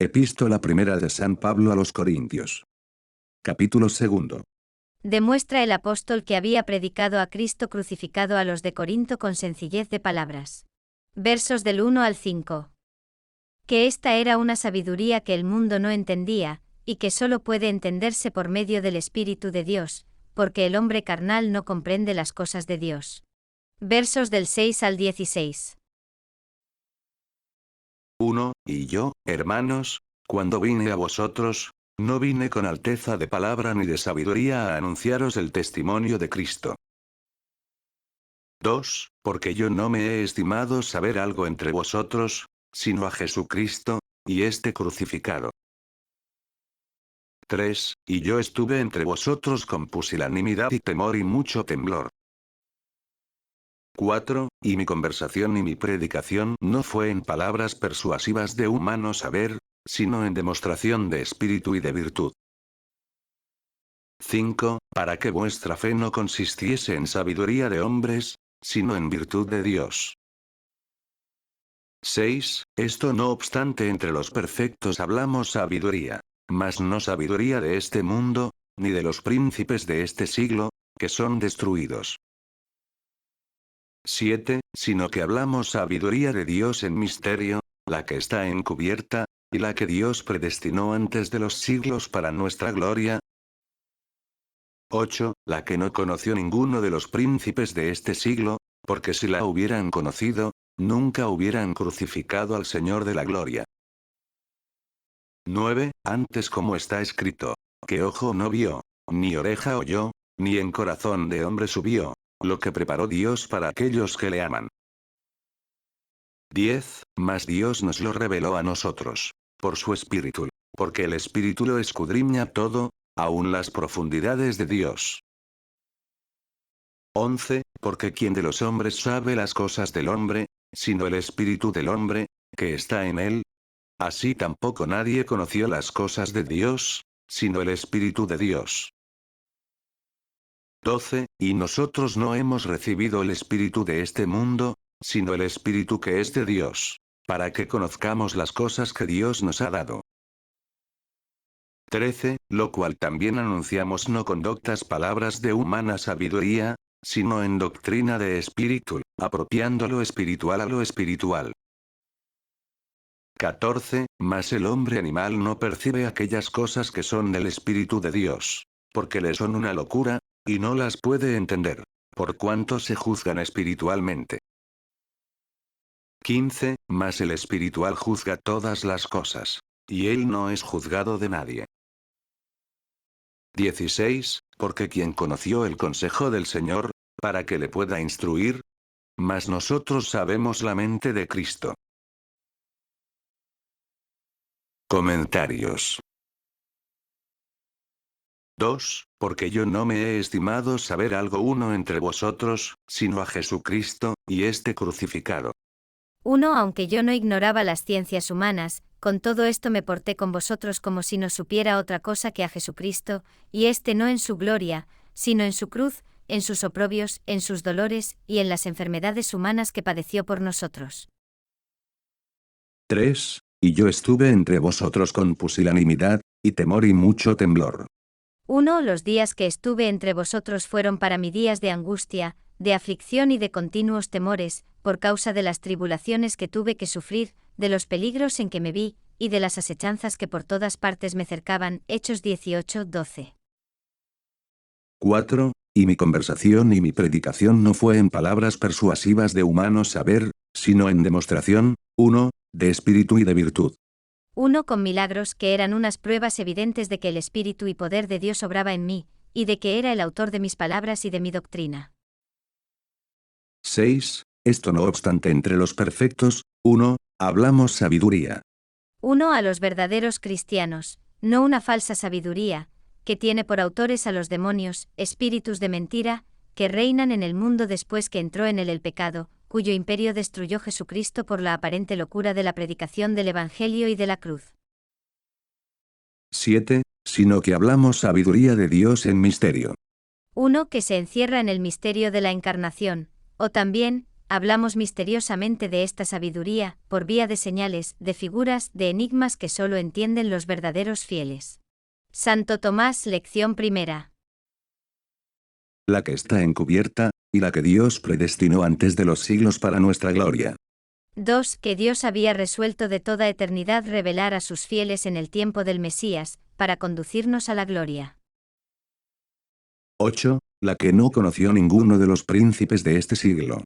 Epístola primera de San Pablo a los Corintios. Capítulo 2. Demuestra el apóstol que había predicado a Cristo crucificado a los de Corinto con sencillez de palabras. Versos del 1 al 5. Que esta era una sabiduría que el mundo no entendía, y que solo puede entenderse por medio del Espíritu de Dios, porque el hombre carnal no comprende las cosas de Dios. Versos del 6 al 16. 1. Y yo, hermanos, cuando vine a vosotros, no vine con alteza de palabra ni de sabiduría a anunciaros el testimonio de Cristo. 2. Porque yo no me he estimado saber algo entre vosotros, sino a Jesucristo, y este crucificado. 3. Y yo estuve entre vosotros con pusilanimidad y temor y mucho temblor. 4. Y mi conversación y mi predicación no fue en palabras persuasivas de humano saber, sino en demostración de espíritu y de virtud. 5. Para que vuestra fe no consistiese en sabiduría de hombres, sino en virtud de Dios. 6. Esto no obstante entre los perfectos hablamos sabiduría, mas no sabiduría de este mundo, ni de los príncipes de este siglo, que son destruidos. 7. Sino que hablamos sabiduría de Dios en misterio, la que está encubierta, y la que Dios predestinó antes de los siglos para nuestra gloria. 8. La que no conoció ninguno de los príncipes de este siglo, porque si la hubieran conocido, nunca hubieran crucificado al Señor de la gloria. 9. Antes como está escrito, que ojo no vio, ni oreja oyó, ni en corazón de hombre subió, lo que preparó Dios para aquellos que le aman. 10. Mas Dios nos lo reveló a nosotros, por su Espíritu, porque el Espíritu lo escudriña todo, aun las profundidades de Dios. 11. Porque ¿quién de los hombres sabe las cosas del hombre, sino el Espíritu del hombre, que está en él? Así tampoco nadie conoció las cosas de Dios, sino el Espíritu de Dios. 12. Y nosotros no hemos recibido el espíritu de este mundo, sino el Espíritu que es de Dios, para que conozcamos las cosas que Dios nos ha dado. 13. Lo cual también anunciamos no con doctas palabras de humana sabiduría, sino en doctrina de espíritu, apropiando lo espiritual a lo espiritual. 14. Mas el hombre animal no percibe aquellas cosas que son del Espíritu de Dios, porque le son una locura, y no las puede entender, por cuanto se juzgan espiritualmente. 15. Mas el espiritual juzga todas las cosas, y él no es juzgado de nadie. 16. Porque quien conoció el consejo del Señor, para que le pueda instruir, mas nosotros sabemos la mente de Cristo. Comentarios. 2. Porque yo no me he estimado saber algo uno entre vosotros, sino a Jesucristo, y este crucificado. 1. Aunque yo no ignoraba las ciencias humanas, con todo esto me porté con vosotros como si no supiera otra cosa que a Jesucristo, y éste no en su gloria, sino en su cruz, en sus oprobios, en sus dolores, y en las enfermedades humanas que padeció por nosotros. 3. Y yo estuve entre vosotros con pusilanimidad, y temor y mucho temblor. 1. Los días que estuve entre vosotros fueron para mí días de angustia, de aflicción y de continuos temores, por causa de las tribulaciones que tuve que sufrir, de los peligros en que me vi, y de las asechanzas que por todas partes me cercaban. Hechos 18:12. 4. Y mi conversación y mi predicación no fue en palabras persuasivas de humano saber, sino en demostración, 1. De espíritu y de virtud. 1. Con milagros que eran unas pruebas evidentes de que el Espíritu y poder de Dios obraba en mí, y de que era el autor de mis palabras y de mi doctrina. 6. Esto no obstante entre los perfectos, 1. Hablamos sabiduría. 1. A los verdaderos cristianos, no una falsa sabiduría, que tiene por autores a los demonios, espíritus de mentira, que reinan en el mundo después que entró en él el pecado, cuyo imperio destruyó Jesucristo por la aparente locura de la predicación del Evangelio y de la cruz. 7. Sino que hablamos sabiduría de Dios en misterio. 1. Que se encierra en el misterio de la encarnación, o también, hablamos misteriosamente de esta sabiduría, por vía de señales, de figuras, de enigmas que solo entienden los verdaderos fieles. Santo Tomás, lección primera. La que está encubierta, y la que Dios predestinó antes de los siglos para nuestra gloria. 2. Que Dios había resuelto de toda eternidad revelar a sus fieles en el tiempo del Mesías, para conducirnos a la gloria. 8. La que no conoció ninguno de los príncipes de este siglo.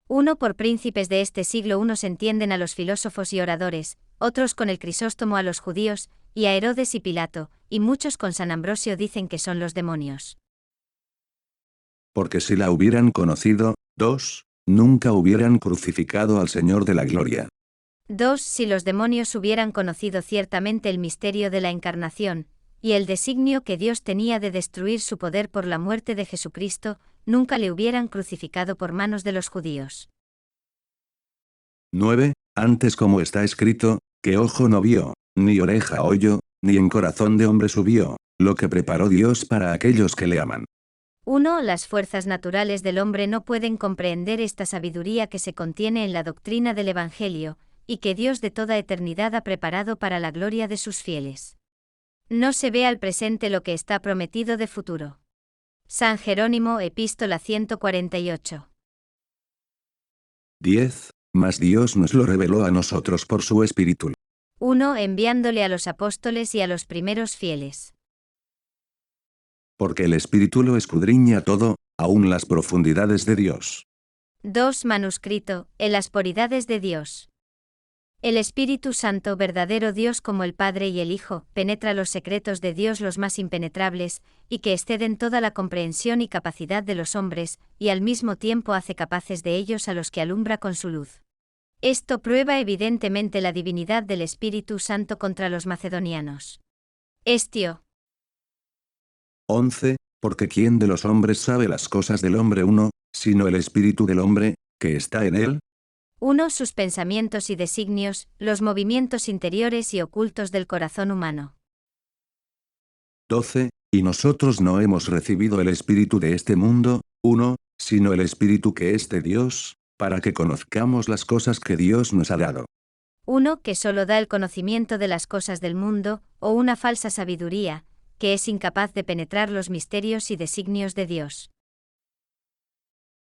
1. Por príncipes de este siglo unos entienden a los filósofos y oradores, otros con el Crisóstomo a los judíos, y a Herodes y Pilato, y muchos con San Ambrosio dicen que son los demonios. Porque si la hubieran conocido, 2. Nunca hubieran crucificado al Señor de la gloria. 2. Si los demonios hubieran conocido ciertamente el misterio de la encarnación, y el designio que Dios tenía de destruir su poder por la muerte de Jesucristo, nunca le hubieran crucificado por manos de los judíos. 9. Antes como está escrito, que ojo no vio, ni oreja oyó, ni en corazón de hombre subió, lo que preparó Dios para aquellos que le aman. 1. Las fuerzas naturales del hombre no pueden comprehender esta sabiduría que se contiene en la doctrina del Evangelio, y que Dios de toda eternidad ha preparado para la gloria de sus fieles. No se ve al presente lo que está prometido de futuro. San Jerónimo, Epístola 148. 10. Mas Dios nos lo reveló a nosotros por su Espíritu. 1. Enviándole a los apóstoles y a los primeros fieles. Porque el Espíritu lo escudriña todo, aun las profundidades de Dios. 2. Manuscrito, en las poridades de Dios. El Espíritu Santo, verdadero Dios como el Padre y el Hijo, penetra los secretos de Dios los más impenetrables, y que exceden toda la comprensión y capacidad de los hombres, y al mismo tiempo hace capaces de ellos a los que alumbra con su luz. Esto prueba evidentemente la divinidad del Espíritu Santo contra los macedonianos. Estio. 11. Porque ¿quién de los hombres sabe las cosas del hombre uno, sino el espíritu del hombre, que está en él? 1. Sus pensamientos y designios, los movimientos interiores y ocultos del corazón humano. 12. Y nosotros no hemos recibido el espíritu de este mundo, 1, sino el espíritu que es de Dios, para que conozcamos las cosas que Dios nos ha dado. 1. Que solo da el conocimiento de las cosas del mundo, o una falsa sabiduría, que es incapaz de penetrar los misterios y designios de Dios.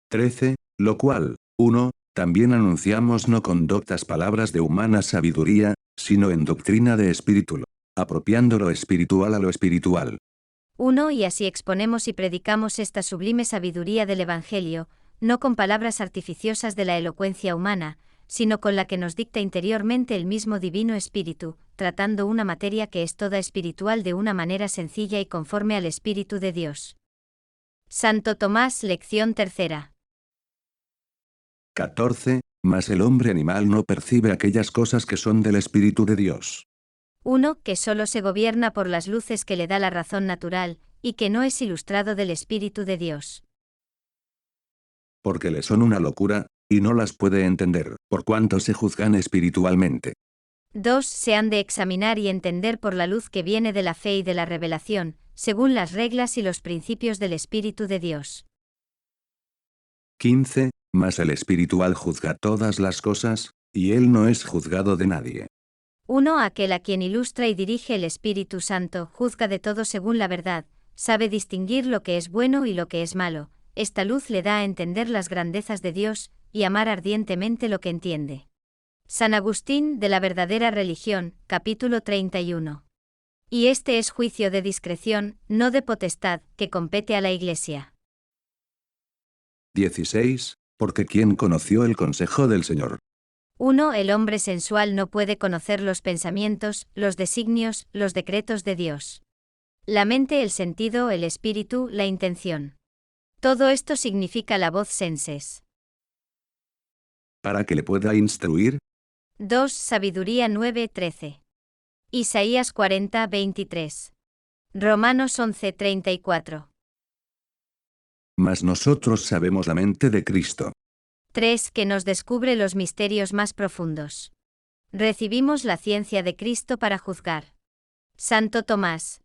13. Lo cual, 1, también anunciamos no con doctas palabras de humana sabiduría, sino en doctrina de espíritu, apropiando lo espiritual a lo espiritual. 1. Y así exponemos y predicamos esta sublime sabiduría del Evangelio, no con palabras artificiosas de la elocuencia humana, sino con la que nos dicta interiormente el mismo Divino Espíritu, tratando una materia que es toda espiritual de una manera sencilla y conforme al Espíritu de Dios. Santo Tomás, lección tercera. 14. Mas el hombre animal no percibe aquellas cosas que son del Espíritu de Dios. 1. Que solo se gobierna por las luces que le da la razón natural, y que no es ilustrado del Espíritu de Dios. Porque le son una locura, y no las puede entender, por cuanto se juzgan espiritualmente. 2. Se han de examinar y entender por la luz que viene de la fe y de la revelación, según las reglas y los principios del Espíritu de Dios. 15. Mas el espiritual juzga todas las cosas, y él no es juzgado de nadie. 1. Aquel a quien ilustra y dirige el Espíritu Santo, juzga de todo según la verdad, sabe distinguir lo que es bueno y lo que es malo. Esta luz le da a entender las grandezas de Dios, y amar ardientemente lo que entiende. San Agustín, de la verdadera religión, capítulo 31. Y este es juicio de discreción, no de potestad, que compete a la Iglesia. 16. Porque ¿quién conoció el consejo del Señor? 1. El hombre sensual no puede conocer los pensamientos, los designios, los decretos de Dios. La mente, el sentido, el espíritu, la intención. Todo esto significa la voz senses. Para que le pueda instruir. 2. Sabiduría 9:13. Isaías 40:23. Romanos 11:34. Mas nosotros sabemos la mente de Cristo. 3. Que nos descubre los misterios más profundos. Recibimos la ciencia de Cristo para juzgar. Santo Tomás.